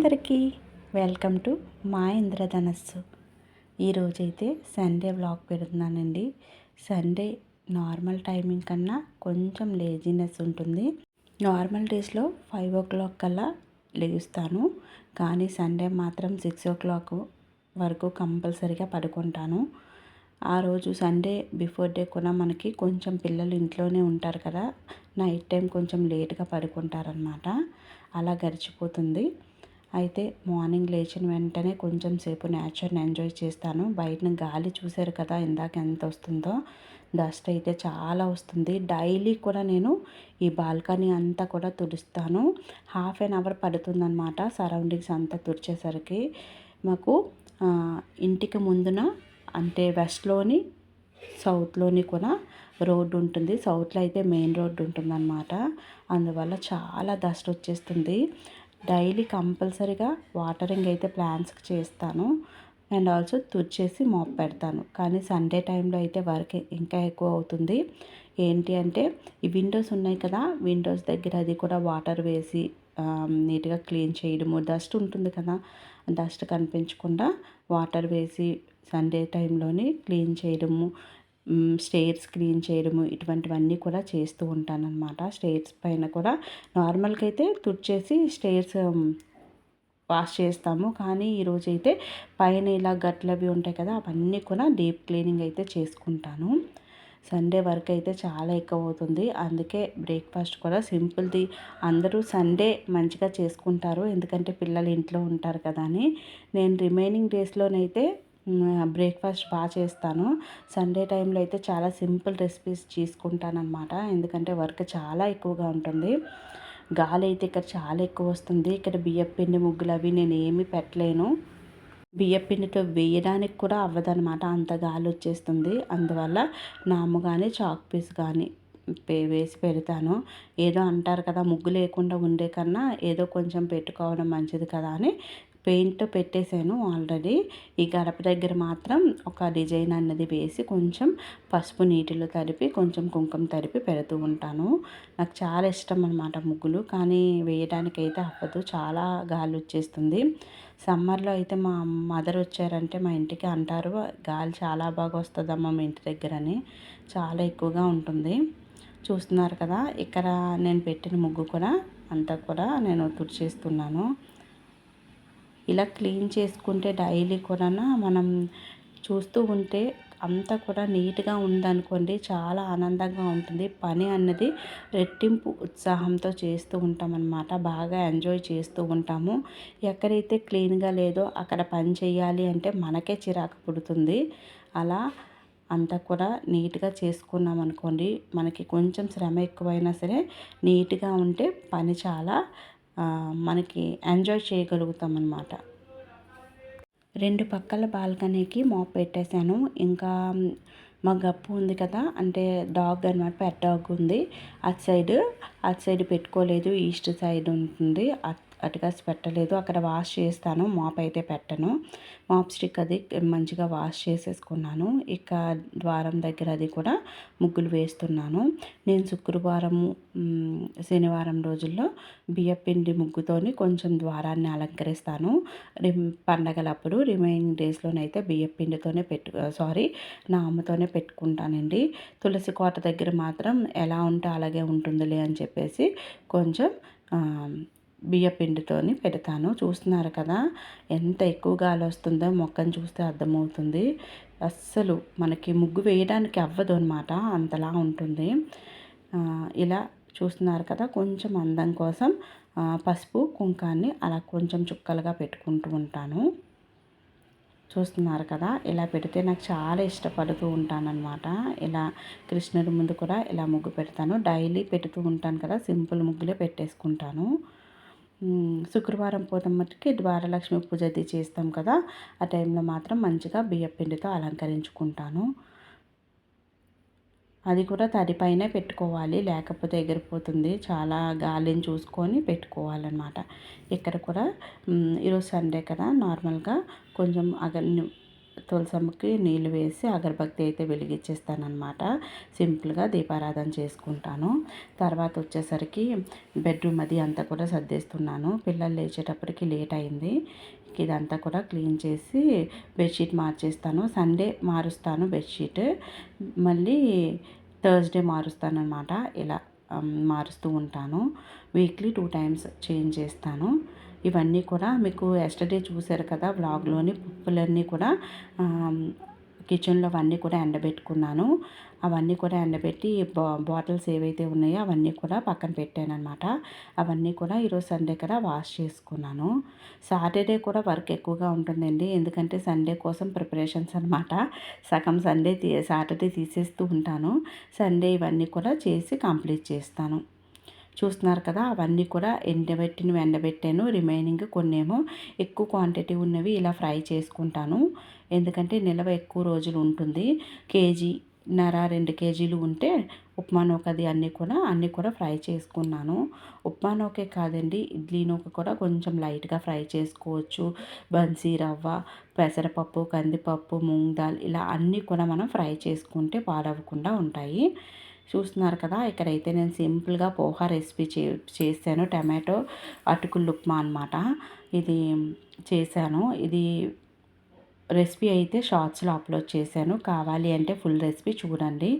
అందరికీ welcome to మా ఇంద్రధనస్సు. ఈరోజైతే సండే వ్లాగ్ పెడుతున్నానండి. సండే నార్మల్ టైమింగ్ కన్నా కొంచెం లేజినెస్ ఉంటుంది. నార్మల్ డేస్లో 5 o'clock కల్లా లేస్తాను, కానీ సండే మాత్రం 6 o'clock వరకు కంపల్సరీగా పడుకుంటాను. ఆ రోజు సండే బిఫోర్ డే కూడా మనకి కొంచెం పిల్లలు ఇంట్లోనే ఉంటారు కదా, నైట్ టైం కొంచెం లేట్గా పడుకుంటారనమాట. అలా గడిచిపోతుంది. అయితే మార్నింగ్ లేచిన వెంటనే కొంచెం సేపు నేచర్ని ఎంజాయ్ చేస్తాను. బయటన గాలి చూశారు కదా ఇందాక ఎంత వస్తుందో, డస్ట్ అయితే చాలా వస్తుంది. డైలీ కూడా నేను ఈ బాల్కనీ అంతా కూడా తుడుస్తాను. 1/2 hour పడుతుందన్నమాట సరౌండింగ్స్ అంతా తుడిచేసరికి. మాకు ఇంటికి ముందున అంటే వెస్ట్లోని సౌత్లోని కూడా రోడ్డు ఉంటుంది. సౌత్లో అయితే మెయిన్ రోడ్డు ఉంటుందన్నమాట. అందువల్ల చాలా డస్ట్ వచ్చేస్తుంది. డైలీ కంపల్సరీగా వాటరింగ్ అయితే ప్లాంట్స్కి చేస్తాను అండ్ ఆల్సో తుడిచేసి మాప్ పెడతాను. కానీ సండే టైంలో అయితే వర్క్ ఇంకా ఎక్కువ అవుతుంది. ఏంటి అంటే ఈ విండోస్ ఉన్నాయి కదా, విండోస్ దగ్గర అది కూడా వాటర్ వేసి నీట్గా క్లీన్ చేయడము. డస్ట్ ఉంటుంది కదా, డస్ట్ కనిపించకుండా వాటర్ వేసి సండే టైంలోని క్లీన్ చేయడము, స్టేర్స్ క్లీన్ చేయడము, ఇటువంటివన్నీ కూడా చేస్తూ ఉంటానన్నమాట. స్టేర్స్ పైన కూడా నార్మల్గా అయితే తుడిచేసి స్టేర్స్ వాష్ చేస్తాము, కానీ ఈరోజైతే పైన ఇలా గట్లు అవి ఉంటాయి కదా, అవన్నీ కూడా డీప్ క్లీనింగ్ అయితే చేసుకుంటాను. సండే వర్క్ అయితే చాలా ఎక్కువ అవుతుంది. అందుకే బ్రేక్ఫాస్ట్ కూడా సింపుల్ది. అందరూ సండే మంచిగా చేసుకుంటారు, ఎందుకంటే పిల్లలు ఇంట్లో ఉంటారు కదా అని. నేను రిమైనింగ్ డేస్లోనైతే బ్రేక్ఫాస్ట్ బాగా చేస్తాను. సండే టైంలో అయితే చాలా సింపుల్ రెసిపీస్ చేసుకుంటానన్నమాట, ఎందుకంటే వర్క్ చాలా ఎక్కువగా ఉంటుంది. గాలి అయితే ఇక్కడ చాలా ఎక్కువ వస్తుంది. ఇక్కడ బియ్యపిండి ముగ్గులు అవి నేను ఏమీ పెట్టలేను. బియ్యపిండితో వేయడానికి కూడా అవ్వదనమాట, అంత గాలి వచ్చేస్తుంది. అందువల్ల నాము కానీ చాక్ పీస్ కానీ వేసి పెడతాను. ఏదో అంటారు కదా, ముగ్గు లేకుండా ఉండే కన్నా ఏదో కొంచెం పెట్టుకోవడం మంచిది కదా అని పెయింట్ పెట్టేశాను ఆల్రెడీ. ఈ గడప దగ్గర మాత్రం ఒక డిజైన్ అన్నది వేసి కొంచెం పసుపు నీటిలో తడిపి కొంచెం కుంకుమ తడిపి పెడుతూ ఉంటాను. నాకు చాలా ఇష్టం అన్నమాట ముగ్గులు, కానీ వేయడానికైతే అవ్వదు, చాలా గాలి వచ్చేస్తుంది. సమ్మర్లో అయితే మా మదర్ వచ్చారంటే మా ఇంటికి అంటారు, గాలి చాలా బాగా వస్తుందమ్మా మీ ఇంటి దగ్గర అని. చాలా ఎక్కువగా ఉంటుంది. చూస్తున్నారు కదా, ఇక్కడ నేను పెట్టిన ముగ్గు కూడా అంతా కూడా నేను తుడిచేస్తున్నాను. ఇలా క్లీన్ చేసుకుంటే డైలీ కూడా మనం చూస్తూ ఉంటే అంతా కూడా నీట్గా ఉందనుకోండి, చాలా ఆనందంగా ఉంటుంది. పని అన్నది రెట్టింపు ఉత్సాహంతో చేస్తూ ఉంటామన్నమాట. బాగా ఎంజాయ్ చేస్తూ ఉంటాము. ఎక్కడైతే క్లీన్గా లేదో అక్కడ పని చేయాలి అంటే మనకే చిరాకు పుడుతుంది. అలా అంతా కూడా నీట్గా చేసుకున్నాం అనుకోండి, మనకి కొంచెం శ్రమ ఎక్కువైనా సరే నీట్గా ఉంటే పని చాలా మనకి ఎంజాయ్ చేయగలుగుతాం అన్నమాట. 2 పక్కల బాల్కనీకి మాప్ పెట్టేశాను. ఇంకా మా గప్పు ఉంది కదా, అంటే డాగ్ అనమాట, పెట్ డాగ్ ఉంది. అటు సైడ్ పెట్టుకోలేదు, ఈస్ట్ సైడ్ ఉంటుంది, అటుగా పెట్టలేదు. అక్కడ వాష్ చేస్తాను, మాప్ అయితే పెట్టను. మాప్ స్టిక్ అది మంచిగా వాష్ చేసేసుకున్నాను. ఇక ద్వారం దగ్గర అది కూడా ముగ్గులు వేస్తున్నాను. నేను శుక్రవారము శనివారం రోజుల్లో బియ్యపిండి ముగ్గుతోని కొంచెం ద్వారాన్ని అలంకరిస్తాను. పండగలప్పుడు రిమైనింగ్ డేస్లోనైతే బియ్యపిండితోనే నా అమ్మతోనే పెట్టుకుంటానండి. తులసి కోట దగ్గర మాత్రం ఎలా ఉంటే అలాగే ఉంటుందిలే అని చెప్పేసి కొంచెం బియ్యపిండితోని పెడతాను. చూస్తున్నారు కదా ఎంత ఎక్కువ గాలి వస్తుందో, మొక్కను చూస్తే అర్థమవుతుంది. అస్సలు మనకి ముగ్గు వేయడానికి అవ్వదు అనమాట, అంతలా ఉంటుంది. ఇలా చూస్తున్నారు కదా, కొంచెం అందం కోసం పసుపు కుంకాన్ని అలా కొంచెం చుక్కలుగా పెట్టుకుంటూ ఉంటాను. చూస్తున్నారు కదా, ఇలా పెడితే నాకు చాలా ఇష్టపడుతూ ఉంటానన్నమాట. ఇలా కృష్ణుడి ముందు కూడా ఇలా ముగ్గు పెడతాను. డైలీ పెడుతూ ఉంటాను కదా, సింపుల్ ముగ్గులే పెట్టేసుకుంటాను. శుక్రవారం మట్టుకి ద్వారలక్ష్మి పూజ అది చేస్తాం కదా, ఆ టైంలో మాత్రం మంచిగా బియ్యపిండితో అలంకరించుకుంటాను. అది కూడా తడిపైనే పెట్టుకోవాలి, లేకపోతే ఎగిరిపోతుంది. చాలా గాలిని చూసుకొని పెట్టుకోవాలన్నమాట. ఇక్కడ కూడా ఈరోజు సండే కదా, నార్మల్గా కొంచెం తులసమ్మకి నీళ్ళు వేసి అగరబత్తి అయితే వెలిగించేస్తానమాట. సింపుల్గా దీపారాధన చేసుకుంటాను. తర్వాత వచ్చేసరికి బెడ్రూమ్ అది అంతా కూడా సర్దేస్తున్నాను. పిల్లలు లేచేటప్పటికి లేట్ అయింది. ఇదంతా కూడా క్లీన్ చేసి బెడ్షీట్ మార్చేస్తాను. సండే మారుస్తాను బెడ్షీట్, మళ్ళీ థర్స్డే మారుస్తానమాట. ఇలా మారుస్తూ ఉంటాను. వీక్లీ 2 టైమ్స్ చేంజ్ చేస్తాను. ఇవన్నీ కూడా మీకు ఎస్టర్డే చూశారు కదా వ్లాగ్లోని, పుప్పులన్నీ కూడా కిచెన్లో అవన్నీ కూడా ఎండబెట్టుకున్నాను. అవన్నీ కూడా ఎండబెట్టి బాటిల్స్ ఏవైతే ఉన్నాయో అవన్నీ కూడా పక్కన పెట్టానమాట. అవన్నీ కూడా ఈరోజు సండే కదా వాష్ చేసుకున్నాను. సాటర్డే కూడా వర్క్ ఎక్కువగా ఉంటుందండి, ఎందుకంటే సండే కోసం ప్రిపరేషన్స్ అనమాట. సగం సాటర్డే తీసేస్తూ ఉంటాను. సండే ఇవన్నీ కూడా చేసి కంప్లీట్ చేస్తాను. చూస్తున్నారు కదా, అవన్నీ కూడా ఎండబెట్టాను. రిమైనింగ్ కొన్నేమో ఎక్కువ క్వాంటిటీ ఉన్నవి ఇలా ఫ్రై చేసుకుంటాను, ఎందుకంటే నిల్వ ఎక్కువ రోజులు ఉంటుంది. కేజీన్నర 2 కేజీలు ఉంటే ఉప్మా నూకది అన్నీ కూడా ఫ్రై చేసుకున్నాను. ఉప్మా నూకే కాదండి, ఇడ్లీ నూక కూడా కొంచెం లైట్గా ఫ్రై చేసుకోవచ్చు. బన్సీ రవ్వ, పెసరపప్పు, కందిపప్పు, మూంగ్ దాల్ ఇలా అన్నీ కూడా మనం ఫ్రై చేసుకుంటే పాడవకుండా ఉంటాయి. చూస్తున్నారు కదా, ఇక్కడైతే నేను సింపుల్గా పోహా రెసిపీ చేశాను. టమాటో అటుకులు ఉప్మా అనమాట. ఇది చేశాను. ఇది రెసిపీ అయితే షార్ట్స్లో అప్లోడ్ చేశాను. కావాలి అంటే ఫుల్ రెసిపీ చూడండి.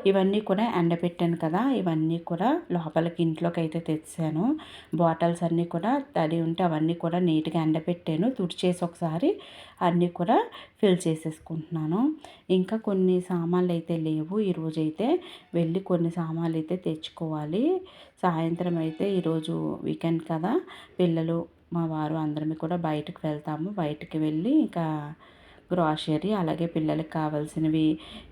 ఇవన్నీ కూడా ఎండబెట్టాను కదా, ఇవన్నీ కూడా లోపలికి ఇంట్లోకి అయితే తెచ్చాను. బాటిల్స్ అన్నీ కూడా తడి ఉంటే అవన్నీ కూడా నీట్గా ఎండబెట్టాను. తుడిచేసి ఒకసారి అన్నీ కూడా ఫిల్ చేసేసుకుంటున్నాను. ఇంకా కొన్ని సామాన్లు అయితే లేవు. ఈరోజైతే వెళ్ళి కొన్ని సామాన్లు అయితే తెచ్చుకోవాలి. సాయంత్రం అయితే ఈరోజు వీకెండ్ కదా, పిల్లలు మా వారు అందరం కూడా బయటకు వెళ్తాము. బయటికి వెళ్ళి ఇంకా గ్రాసరీ అలాగే పిల్లలకి కావాల్సినవి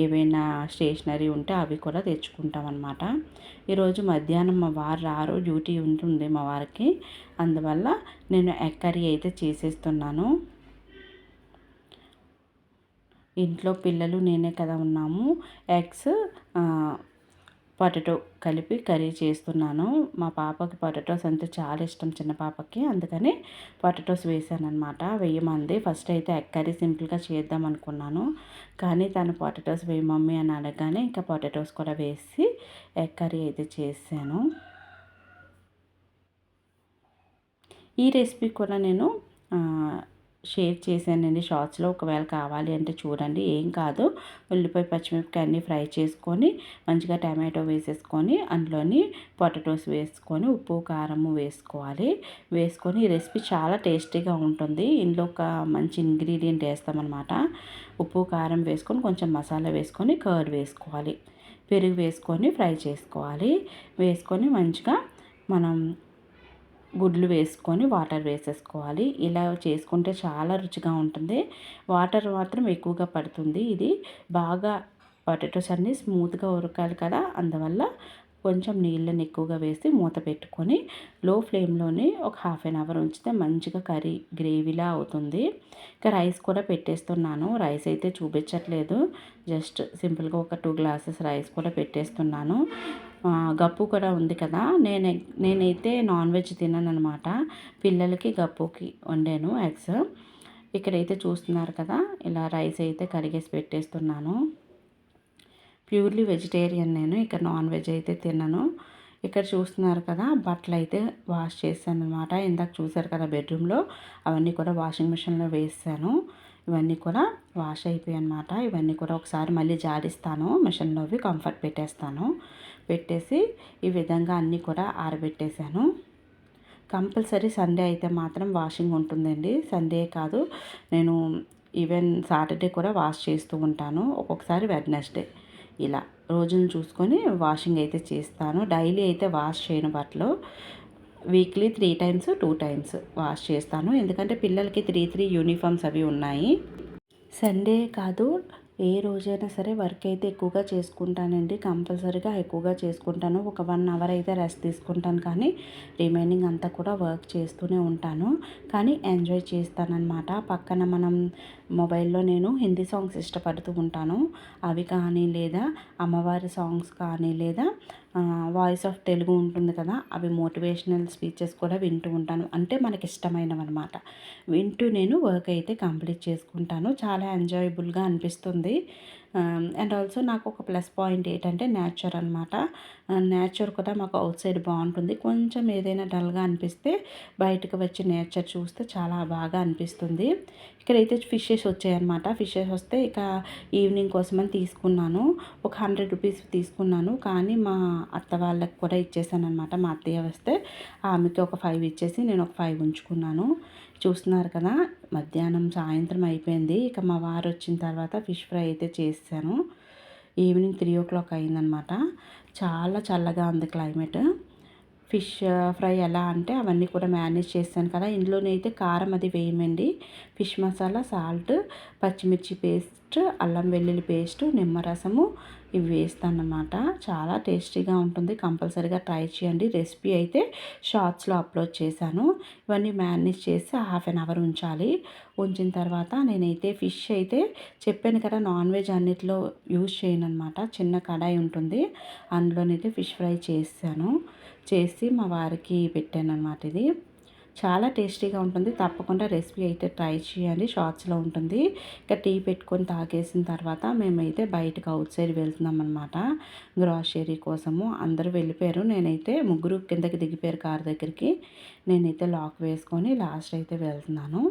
ఏవైనా స్టేషనరీ ఉంటే అవి కూడా తెచ్చుకుంటాం అన్నమాట. ఈరోజు మధ్యాహ్నం మా వారు రారు, డ్యూటీ ఉంటుంది మా వారికి. అందువల్ల నేను ఎగ్ కర్రీ అయితే చేసేస్తున్నాను. ఇంట్లో పిల్లలు నేనే కదా ఉన్నాము. ఎగ్స్ పొటాటో కలిపి కర్రీ చేస్తున్నాను. మా పాపకి పొటాటోస్ అంటే చాలా ఇష్టం, చిన్న పాపకి. అందుకని పొటాటోస్ వేసాను అనమాట. వేయమంది. ఫస్ట్ అయితే ఎగ్ కర్రీ సింపుల్గా చేద్దాం అనుకున్నాను, కానీ తను పొటాటోస్ వేయి మమ్మీ అని అడగగానే ఇంకా పొటాటోస్ కూడా వేసి ఎగ్ కర్రీ అయితే చేశాను. ఈ రెసిపీ కూడా నేను షేర్ చేశానండి షార్ట్స్లో. ఒకవేళ కావాలి అంటే చూడండి, ఏం కాదు. ఉల్లిపాయ పచ్చిమిరపకాయ అన్నీ ఫ్రై చేసుకొని మంచిగా టమాటో వేసేసుకొని అందులోని పొటాటోస్ వేసుకొని ఉప్పు కారము వేసుకోవాలి. వేసుకొని ఈ రెసిపీ చాలా టేస్టీగా ఉంటుంది. ఇందులో ఒక మంచి ఇంగ్రీడియంట్ వేస్తామన్నమాట. ఉప్పు కారం వేసుకొని కొంచెం మసాలా వేసుకొని కర్డ్ వేసుకోవాలి. పెరుగు వేసుకొని ఫ్రై చేసుకోవాలి. వేసుకొని మంచిగా మనం గుడ్లు వేసుకొని వాటర్ వేసేసుకోవాలి. ఇలా చేసుకుంటే చాలా రుచిగా ఉంటుంది. వాటర్ మాత్రం ఎక్కువగా పడుతుంది. ఇది బాగా పొటాటోస్ అన్నీ స్మూత్గా ఉరకాలి కదా, అందువల్ల కొంచెం నీళ్ళని ఎక్కువగా వేసి మూత పెట్టుకొని లో ఫ్లేమ్లోనే ఒక 1/2 అవర్ ఉంచితే మంచిగా కర్రీ గ్రేవీలా అవుతుంది. ఇంకా రైస్ కూడా పెట్టేస్తున్నాను. రైస్ అయితే చూపించట్లేదు, జస్ట్ సింపుల్గా ఒక 2 గ్లాసెస్ రైస్ కూడా పెట్టేస్తున్నాను. గప్పు కూడా ఉంది కదా, నేనైతే నాన్ వెజ్ తినను అనమాట. పిల్లలకి గప్పుకి వండాను ఎగ్స్. ఇక్కడైతే చూస్తున్నారు కదా, ఇలా రైస్ అయితే కడిగేసి పెట్టేస్తున్నాను. ప్యూర్లీ వెజిటేరియన్ నేను, ఇక్కడ నాన్ వెజ్ అయితే తినను. ఇక్కడ చూస్తున్నారు కదా, బట్టలు అయితే వాష్ చేశాను అనమాట. ఇందాక చూసారు కదా బెడ్రూమ్లో, అవన్నీ కూడా వాషింగ్ మిషన్లో వేసాను. ఇవన్నీ కూడా వాష్ అయిపోయాయి అనమాట. ఇవన్నీ కూడా ఒకసారి మళ్ళీ జాడిస్తాను మిషన్లోవి, కంఫర్ట్ పెట్టేస్తాను. పెట్టేసి ఈ విధంగా అన్నీ కూడా ఆరబెట్టేశాను. కంపల్సరీ సండే అయితే మాత్రం వాషింగ్ ఉంటుందండి. సండే కాదు, నేను ఈవెన్ సాటర్డే కూడా వాష్ చేస్తూ ఉంటాను. ఒక్కొక్కసారి వెడ్నెస్డే, ఇలా రోజును చూసుకొని వాషింగ్ అయితే చేస్తాను. డైలీ అయితే వాష్ చేయను బట్టలు. వీక్లీ 3 టైమ్స్ 2 టైమ్స్ వాష్ చేస్తాను, ఎందుకంటే పిల్లలకి 3 యూనిఫామ్స్ అవి ఉన్నాయి. సండే కాదు, ఏ రోజైనా సరే వర్క్ అయితే ఎక్కువగా చేసుకుంటానండి. కంపల్సరీగా ఎక్కువగా చేసుకుంటాను. ఒక 1 అవర్ అయితే రెస్ట్ తీసుకుంటాను, కానీ రిమైనింగ్ అంతా కూడా వర్క్ చేస్తూనే ఉంటాను. కానీ ఎంజాయ్ చేస్తానన్నమాట. పక్కన మనం మొబైల్లో నేను హిందీ సాంగ్స్ ఇష్టపడుతూ ఉంటాను. అవి కానీ లేదా అమ్మవారి సాంగ్స్ కానీ లేదా వాయిస్ ఆఫ్ తెలుగు ఉంటుంది కదా, అవి మోటివేషనల్ స్పీచెస్ కూడా వింటూ ఉంటాను. అంటే మనకి ఇష్టమైనవన్నమాట. వింటూ నేను వర్క్ అయితే కంప్లీట్ చేసుకుంటాను. చాలా ఎంజాయబుల్గా అనిపిస్తుంది. అండ్ ఆల్సో నాకు ఒక ప్లస్ పాయింట్ ఏంటంటే నేచర్ అనమాట. నేచర్ కూడా మాకు అవుట్ సైడ్ బాగుంటుంది. కొంచెం ఏదైనా డల్గా అనిపిస్తే బయటకు వచ్చి నేచర్ చూస్తే చాలా బాగా అనిపిస్తుంది. ఇక్కడైతే ఫిషెస్ వచ్చాయన్నమాట. ఫిషెస్ వస్తే ఇక ఈవినింగ్ కోసమని తీసుకున్నాను. ఒక 100 రూపీస్ తీసుకున్నాను. కానీ మా అత్త వాళ్ళకి కూడా ఇచ్చేసాను అనమాట. మా అత్తయ్య వస్తే ఆమెకి ఒక 5 ఇచ్చేసి నేను ఒక 5 ఉంచుకున్నాను. చూస్తున్నారు కదా, మధ్యాహ్నం సాయంత్రం అయిపోయింది. ఇక మా వారు వచ్చిన తర్వాత ఫిష్ ఫ్రై అయితే చేసాను. ఈవినింగ్ 3:00 అయిందనమాట. చాలా చల్లగా ఉంది క్లైమేట్. ఫిష్ ఫ్రై ఎలా అంటే అవన్నీ కూడా మేనేజ్ చేశాను కదా, ఇందులోనైతే కారం అది వేయమండి. ఫిష్ మసాలా, సాల్ట్, పచ్చిమిర్చి పేస్ట్, అల్లం వెల్లుల్లి పేస్ట్, నిమ్మరసము ఇవి వేస్తానన్నమాట. చాలా టేస్టీగా ఉంటుంది. కంపల్సరీగా ట్రై చేయండి. రెసిపీ అయితే షార్ట్స్లో అప్లోడ్ చేశాను. ఇవన్నీ మేనేజ్ చేసి 1/2 అవర్ ఉంచాలి. ఉంచిన తర్వాత నేనైతే ఫిష్ అయితే చెప్పాను కదా, నాన్ వెజ్ అన్నిటిలో యూజ్ చేయను అనమాట. చిన్న కడాయి ఉంటుంది, అందులోనైతే ఫిష్ ఫ్రై చేసి మా వారికి పెట్టాను అనమాట. ఇది చాలా టేస్టీగా ఉంటుంది. తప్పకుండా రెసిపీ అయితే ట్రై చేయండి. షార్ట్స్లో ఉంటుంది. ఇక టీ పెట్టుకొని తాగేసిన తర్వాత మేమైతే బయటకు అవుట్ సైడ్ వెళ్తున్నాం అనమాట. గ్రాసరీ కోసము అందరూ వెళ్ళిపోయారు. నేనైతే ముగ్గురు కిందకి దిగిపోయారు కార్ దగ్గరికి. నేనైతే లాక్ వేసుకొని లాస్ట్ అయితే వెళ్తున్నాను.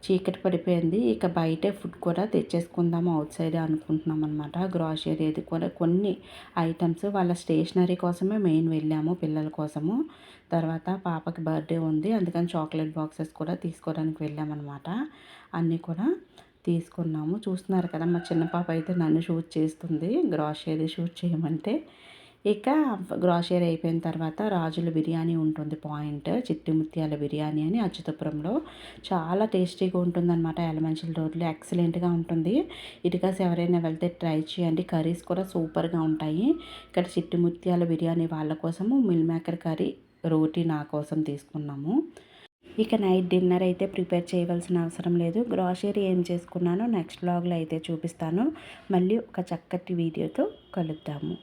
చీకటి పడిపోయింది. ఇక బయటే ఫుడ్ కూడా తెచ్చేసుకుందాము అవుట్ సైడే అనుకుంటున్నాం అనమాట. గ్రాసరీ అది కూడా కొన్ని ఐటమ్స్ వాళ్ళ స్టేషనరీ కోసమే మెయిన్ వెళ్ళాము, పిల్లల కోసము. తర్వాత పాపకి బర్త్డే ఉంది, అందుకని చాక్లెట్ బాక్సెస్ కూడా తీసుకోవడానికి వెళ్ళామన్నమాట. అన్నీ కూడా తీసుకున్నాము. చూస్తున్నారు కదా, మా చిన్న పాప అయితే నన్ను షూట్ చేస్తుంది గ్రాసరీ షూట్ చేయమంటే. ఇక గ్రాసరీ అయిపోయిన తర్వాత రాజుల బిర్యానీ ఉంటుంది పాయింట్, చిట్టి ముత్యాల బిర్యానీ అని అచ్యుతపురంలో. చాలా టేస్టీగా ఉంటుందన్నమాట. ఎలమంచిల రోడ్లో ఎక్సలెంట్గా ఉంటుంది. ఇటుకాస్ ఎవరైనా వెళ్తే ట్రై చేయండి. కర్రీస్ కూడా సూపర్గా ఉంటాయి. ఇక్కడ చిట్టి ముత్యాల బిర్యానీ వాళ్ళ కోసము, మిల్ మేకర్ కర్రీ, రోటీ నా కోసం తీసుకున్నాము. ఇక నైట్ డిన్నర్ అయితే ప్రిపేర్ చేయవలసిన అవసరం లేదు. గ్రాసరీ ఏం చేసుకున్నానో నెక్స్ట్ వ్లాగ్లో అయితే చూపిస్తాను. మళ్ళీ ఒక చక్కటి వీడియోతో కలుద్దాము.